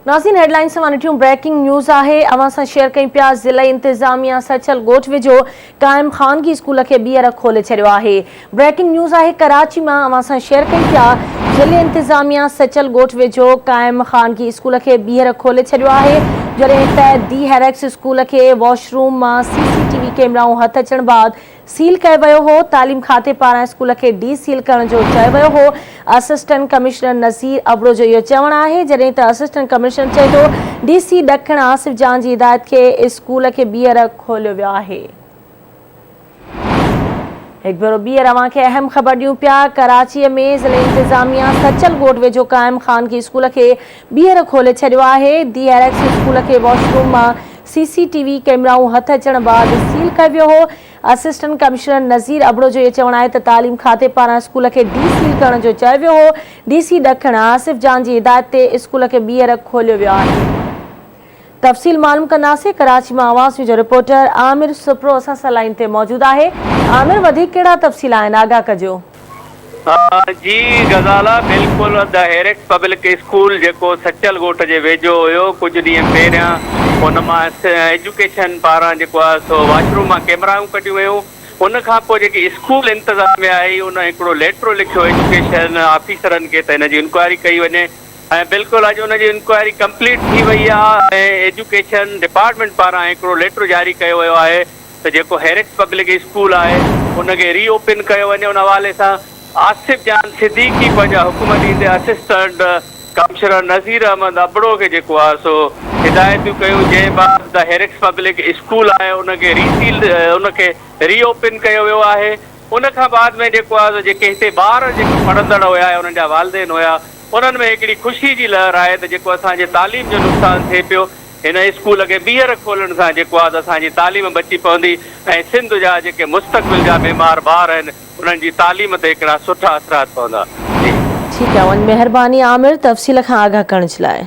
नाज़रीन हेडलाइन से वठूं ब्रेकिंग न्यूज़ है अवां सां शेयर कई पिया। ज़िला इंतजामिया सचल ॻोठ वेझो क़ाइम ख़ानगी स्कूल के ॿीहर खोले छॾियो आहे। ब्रेकिंग न्यूज़ है कराची में अवां सां शेयर कई पिया। ज़िला इंतजामिया सचल ॻोठ वेझो क़ाइम ख़ानगी स्कूल के ॿीहर खोले छॾियो आहे। जॾहिं त दी हैरेक्स स्कूल के वॉशरूम में CCTV कैमराऊं हथ अचण बाद सील कयो वियो हो। तालीम खाते पारां स्कूल के डी सील करण जो चयो वियो हो। असिस्टेंट कमिश्नर नज़ीर अबड़ो जो इहो चवणु आहे। जॾहिं त असिस्टेंट कमिश्नर चए थो DC ॾखण आसिफ जान जी हिदायत के स्कूल के ॿीहर खोलियो वियो आहे। एक भेरो ॿीहर अवां खे अहम ख़बर ॾियूं पिया। कराची में ज़िले इंतजामिया सचल ॻोठ वेझो क़ाइम ख़ानगी स्कूल के ॿीहर खोले छॾियो आहे। दी हैरेक्स स्कूल के वॉशरूम में CCTV कैमराऊं हथ अचण बाद सील कयो वियो हो। असिस्टेंट कमिश्नर नज़ीर अबड़ो जो इहो चवणु आहे त तालीम खाते पारां स्कूल के डी सील करण जो चयो वियो हो। DC ॾखण आसिफ जान जी हिदायत ते स्कूल के ॿीहर खोलियो वियो आहे। तफ़सील मालूम कंदासीं। कराची में आवाज़ जो रिपोर्टर आमिर सुप्रो असां सां लाइन ते मौजूद आहे। आमिर वधीक कहिड़ा तफ़सील आहिनि, आगाह कजो। जी गज़ाला बिल्कुल द हैरेक्स पब्लिक स्कूल जेको सचल ॻोठ जे वेझो हुयो कुछ ॾींहं पहिरियां उन मां एजुकेशन पारां जेको आहे सो वॉशरूम मां कैमराऊं कढियूं वियूं। उन खां पोइ जेकी स्कूल इंतज़ामिया आई उन हिकिड़ो लेटरो लिखियो एजुकेशन ऑफिसरनि खे त हिन जी इंक्वायरी कई वञे ऐं बिल्कुलु अॼु उन जी इंक्वायरी कंप्लीट थी वई आहे ऐं एजुकेशन डिपार्टमेंट पारां हिकिड़ो लेटर जारी कयो वियो आहे त जेको हैरेक्स पब्लिक स्कूल आहे उनखे रीओपन कयो वञे। उन हवाले सां आसिफ जान सिद्दीकी पंहिंजा हुकुम ॾींदे असिस्टेंट कमिश्नर नज़ीर अहमद अबड़ो खे जेको आहे सो हिदायतूं कयूं जंहिं बाद द हैरेक्स पब्लिक स्कूल आहे उनखे उनखे रीओपन कयो वियो आहे। उन खां बाद में जेको आहे जेके हिते ॿार जेके पढ़ंदड़ हुया ऐं उन्हनि जा वालदेन हुया उन्हनि में हिकिड़ी ख़ुशी जी लहर आहे त जेको असांजे तालीम जो नुक़सानु थिए पियो हिन स्कूल खे ॿीहर खोलण सां जेको आहे असांजी तालीम बची पवंदी ऐं सिंध जा जेके मुस्तक़बिल जा बीमार ॿार आहिनि उन्हनि जी तालीम ते हिकिड़ा सुठा असरात पवंदा। ठीकु आहे, मेहरबानी आमिर तफ़सील खां आगाह करण जे लाइ।